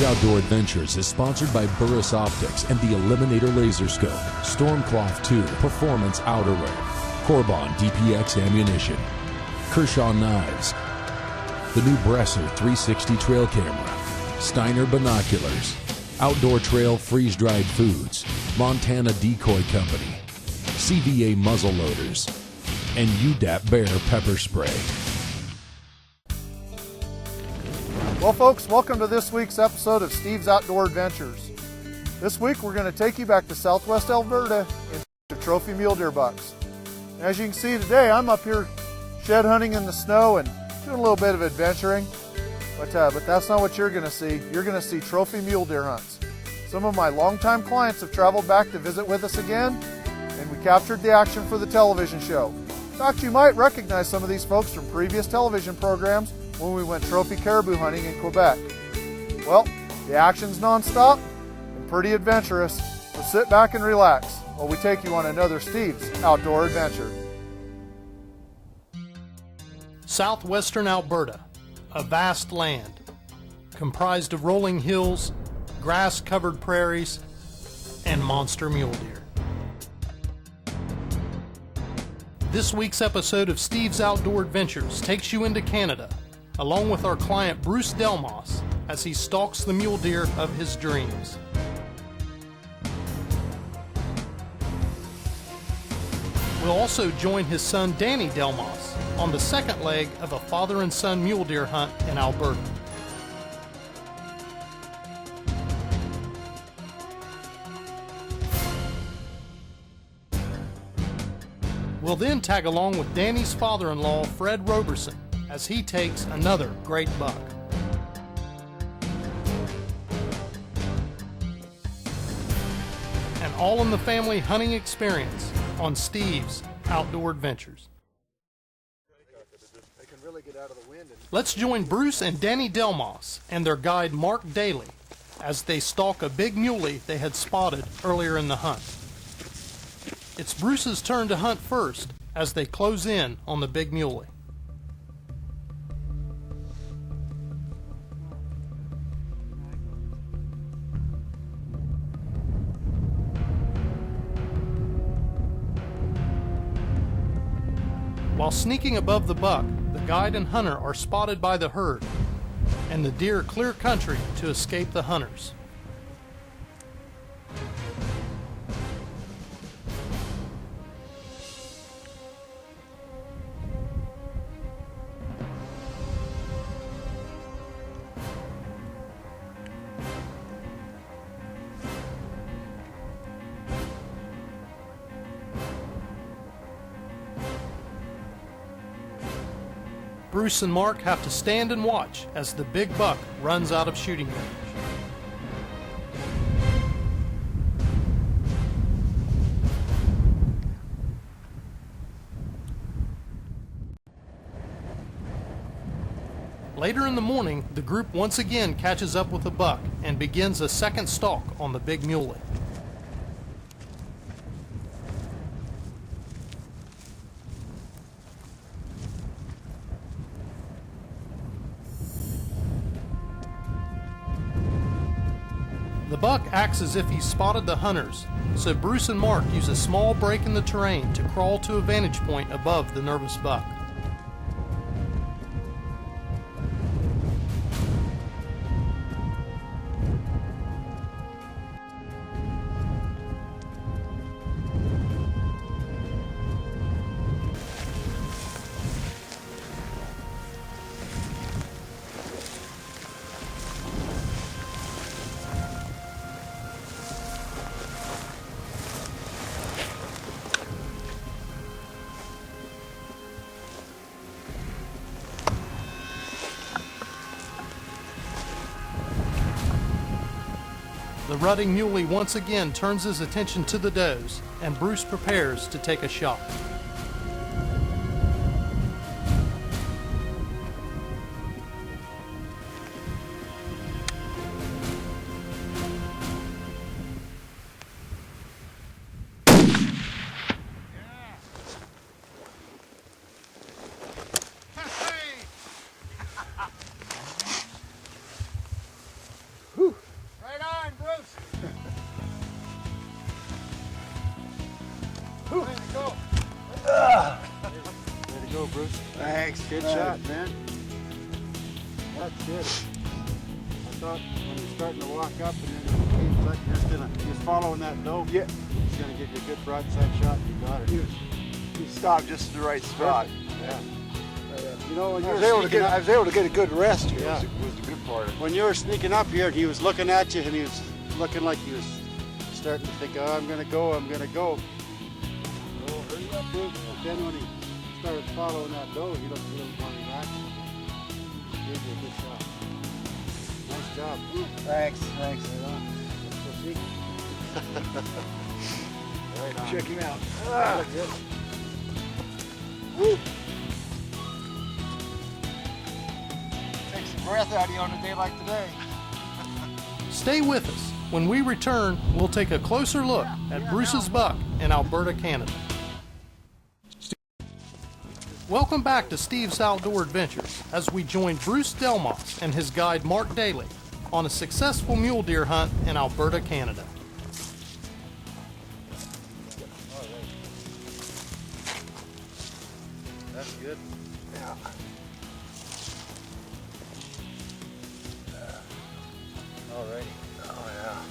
Outdoor Adventures is sponsored by Burris Optics and the Eliminator Laser Scope, Stormcloth 2 Performance Outerwear, Corbon DPX Ammunition, Kershaw Knives, the new Bresser 360 Trail Camera, Steiner Binoculars, Outdoor Trail Freeze-Dried Foods, Montana Decoy Company, CVA Muzzle Loaders, and UDAP Bear Pepper Spray. Well folks, welcome to this week's episode of Steve's Outdoor Adventures. This week we're going to take you back to southwest Alberta into trophy mule deer bucks. As you can see today, I'm up here shed hunting in the snow and doing a little bit of adventuring, but that's not what you're going to see. You're going to see trophy mule deer hunts. Some of my longtime clients have traveled back to visit with us again, and we captured the action for the television show. In fact, you might recognize some of these folks from previous television programs when we went trophy caribou hunting in Quebec. Well, the action's non-stop and pretty adventurous, so sit back and relax while we take you on another Steve's Outdoor Adventure. Southwestern Alberta, a vast land comprised of rolling hills, grass-covered prairies, and monster mule deer. This week's episode of Steve's Outdoor Adventures takes you into Canada, along with our client Bruce Delmas, as he stalks the mule deer of his dreams. We'll also join his son Danny Delmas on the second leg of a father and son mule deer hunt in Alberta. We'll then tag along with Danny's father-in-law Fred Roberson as he takes another great buck. An all-in-the-family hunting experience on Steve's Outdoor Adventures. Let's join Bruce and Danny Delmas and their guide Mark Daly as they stalk a big muley they had spotted earlier in the hunt. It's Bruce's turn to hunt first as they close in on the big muley. While sneaking above the buck, the guide and hunter are spotted by the herd, and the deer clear country to escape the hunters. Bruce and Mark have to stand and watch as the big buck runs out of shooting range. Later in the morning, the group once again catches up with the buck and begins a second stalk on the big muley. The buck acts as if he spotted the hunters, so Bruce and Mark use a small break in the terrain to crawl to a vantage point above the nervous buck. The rutting muley once again turns his attention to the does, and Bruce prepares to take a shot. Whew. Thanks. Good shot, man. That's good. I thought when you're starting to walk up and then it seems like you're just following that doe. Yeah. It's gonna give you a good broadside shot. You got it. You stopped just at the right spot. Yeah. You know, when I you was, were able to sneaking get, up, I was able to get a good rest here. Yeah. Was the good part. when you were sneaking up here, he was looking at you and he was looking like he was starting to think, oh, I'm gonna go. Oh, hurry up, Bruce. But then when he started following that doe, he looked a little more relaxed. Gave you a good shot. Nice job. Thanks. Right on. Let's go see. Right on. Check him out. Ah, good. Takes the breath out of you on a day like today. Stay with us. When we return, we'll take a closer look at Bruce's buck in Alberta, Canada. Welcome back to Steve's Outdoor Adventures as we join Bruce Delmas and his guide Mark Daly on a successful mule deer hunt in Alberta, Canada. That's good. Yeah. Alrighty. Oh yeah.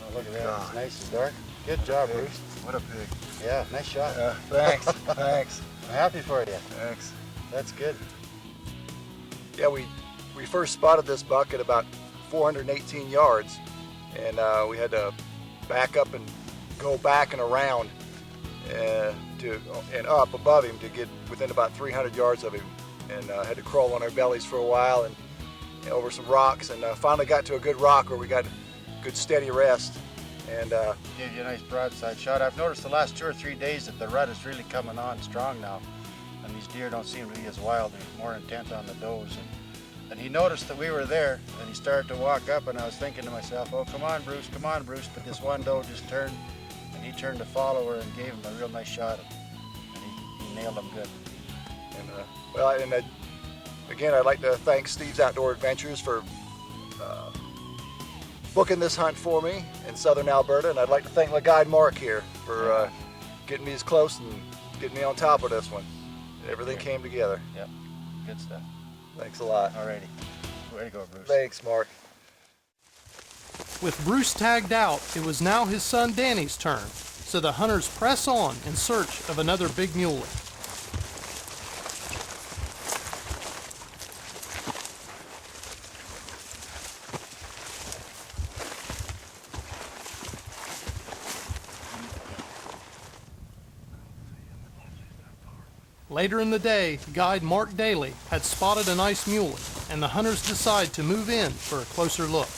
Oh, look at that. God. It's nice and dark. Good job, Pig. Bruce. What a pig. Yeah, nice shot. Thanks. Thanks. I'm happy for you. Thanks. That's good. Yeah, we first spotted this buck at about 418 yards, and we had to back up and go back and around and up above him to get within about 300 yards of him, and had to crawl on our bellies for a while and over some rocks, and finally got to a good rock where we got good steady rest. And Gave you a nice broadside shot. I've noticed the last 2 or 3 days that the rut is really coming on strong now, and these deer don't seem to be as wild. They're more intent on the does. And he noticed that we were there, and he started to walk up, and I was thinking to myself, oh, come on, Bruce, but this one doe just turned, and he turned to follow her and gave him a real nice shot, and he nailed him good. And again, I'd like to thank Steve's Outdoor Adventures for booking this hunt for me in southern Alberta, and I'd like to thank my guide Mark here for getting me as close and getting me on top of this one. Everything came together. Yep, good stuff. Thanks a lot. Alrighty, way to go, Bruce. Thanks, Mark. With Bruce tagged out, it was now his son Danny's turn, so the hunters press on in search of another big muley. Later in the day, guide Mark Daly had spotted a nice muley, and the hunters decide to move in for a closer look.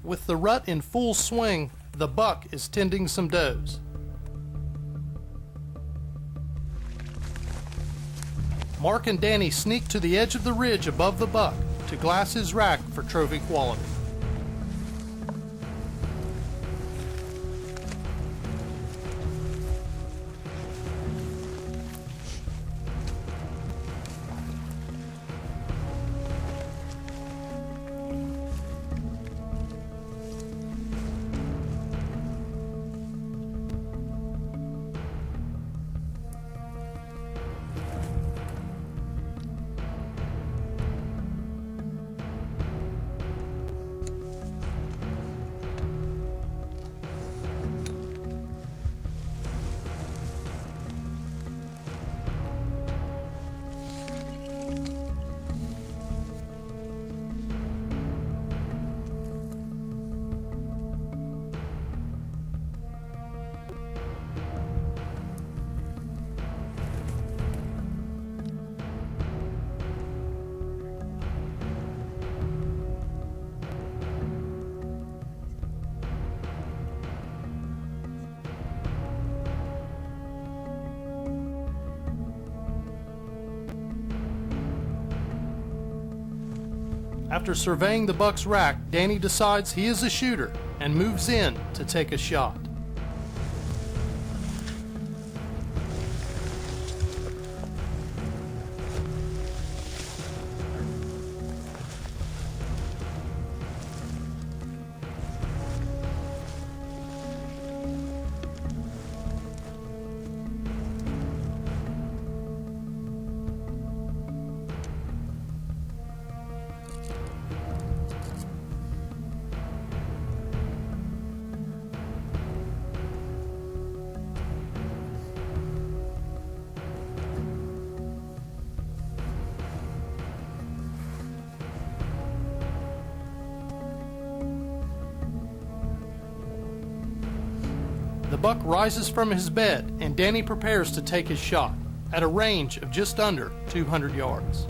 With the rut in full swing, the buck is tending some does. Mark and Danny sneak to the edge of the ridge above the buck to glass his rack for trophy quality. After surveying the buck's rack, Danny decides he is a shooter and moves in to take a shot. the buck rises from his bed and Danny prepares to take his shot at a range of just under 200 yards.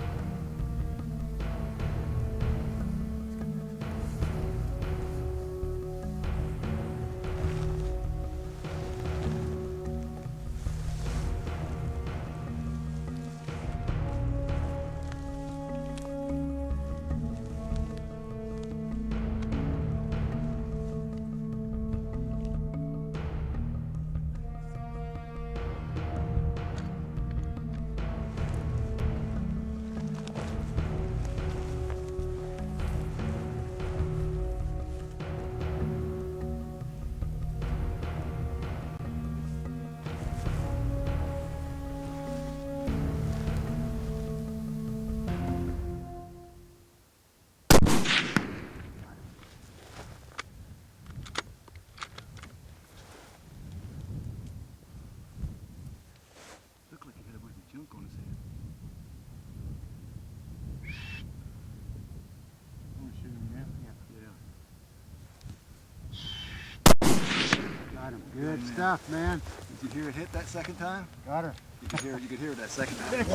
Good stuff, man. Did you hear it hit that second time? Got her. You could hear it that second time.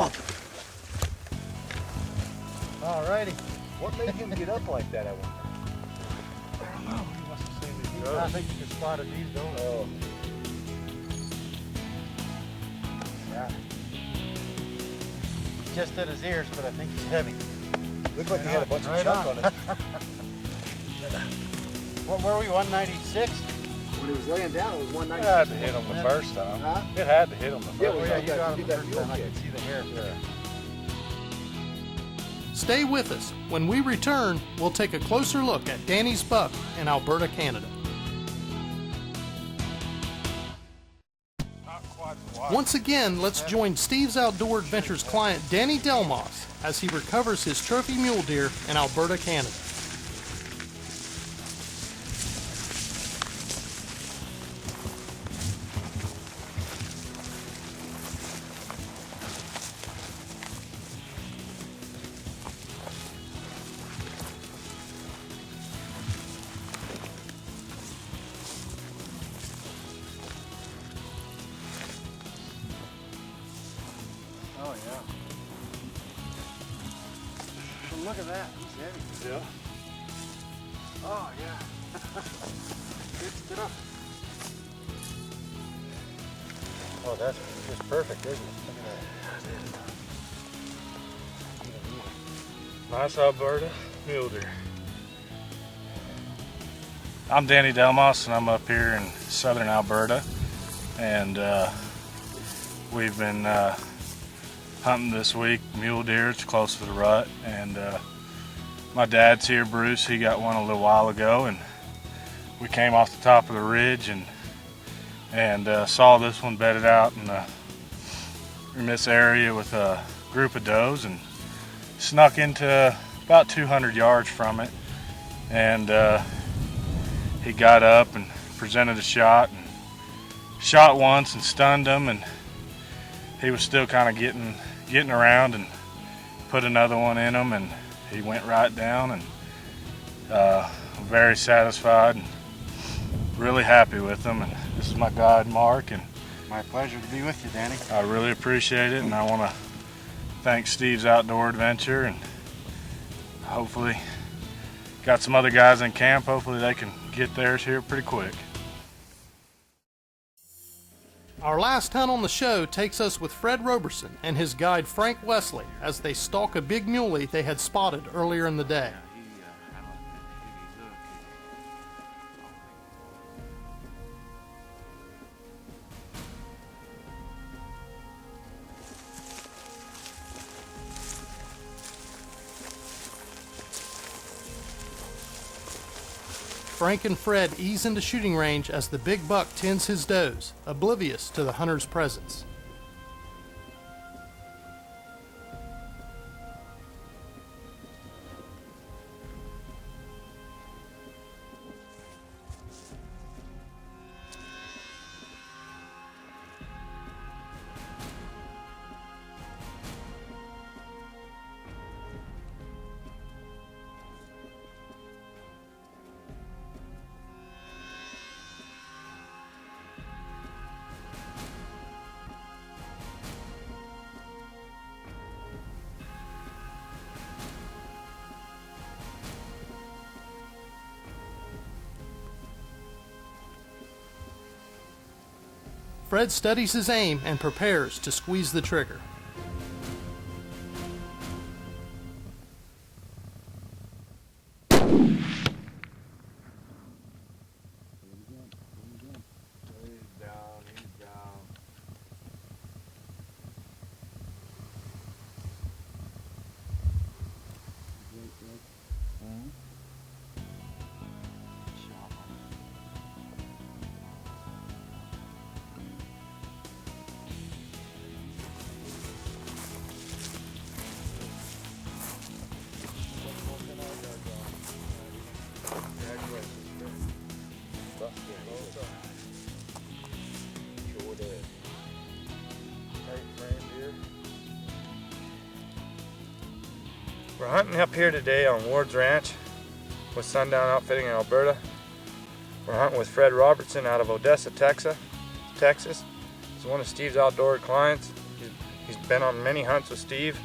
Alrighty. What made him get up like that, I wonder? I don't know. He must have seen the I think he just spotted these going. Oh. Yeah. Just at his ears, but I think he's heavy. Looked like he had a bunch of junk on it. What were we, 196? When he was laying down, it was 190. It had to hit him the first time. Huh? It had to hit him the first Yeah, time. well, Yeah, you got you him did the that first mule time. I kick. could see the hair. Yeah. Stay with us. When we return, we'll take a closer look at Danny's buck in Alberta, Canada. Not quite as wide. Once again, let's join Steve's Outdoor Adventures client Danny Delmas as he recovers his trophy mule deer in Alberta, Canada. Oh, yeah. Well, look at that. He's heavy. Yeah. Oh, yeah. Good stuff. Oh, that's just perfect, isn't it? Look at Nice Alberta mule deer. I'm Danny Delmas, and I'm up here in southern Alberta, and we've been hunting this week mule deer. It's close to the rut, and my dad's here, Bruce. He got one a little while ago, and we came off the top of the ridge and saw this one bedded out in this area with a group of does, and snuck into about 200 yards from it, and he got up and presented a shot, and shot once and stunned him, and he was still kind of getting around, and put another one in him, and he went right down, and I'm very satisfied and really happy with him. And this is my guide, Mark, and My pleasure to be with you, Danny. I really appreciate it, and I want to thank Steve's Outdoor Adventure, and hopefully got some other guys in camp. Hopefully they can get theirs here pretty quick. Our last hunt on the show takes us with Fred Roberson and his guide Frank Wesley as they stalk a big muley they had spotted earlier in the day. Frank and Fred ease into shooting range as the big buck tends his does, oblivious to the hunter's presence. Fred steadies his aim and prepares to squeeze the trigger. We're hunting up here today on Ward's Ranch with Sundown Outfitting in Alberta. We're hunting with Fred Robertson out of Odessa, Texas. He's one of Steve's outdoor clients. He's been on many hunts with Steve.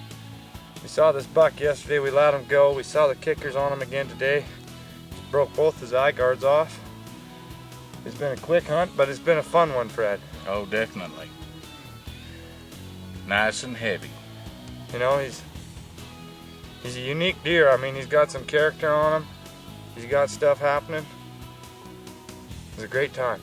We saw this buck yesterday, we let him go. We saw the kickers on him again today. He broke both his eye guards off. It's been a quick hunt, but it's been a fun one, Fred. Oh, definitely. Nice and heavy. You know, he's a unique deer. I mean, he's got some character on him. He's got stuff happening. It was a great time.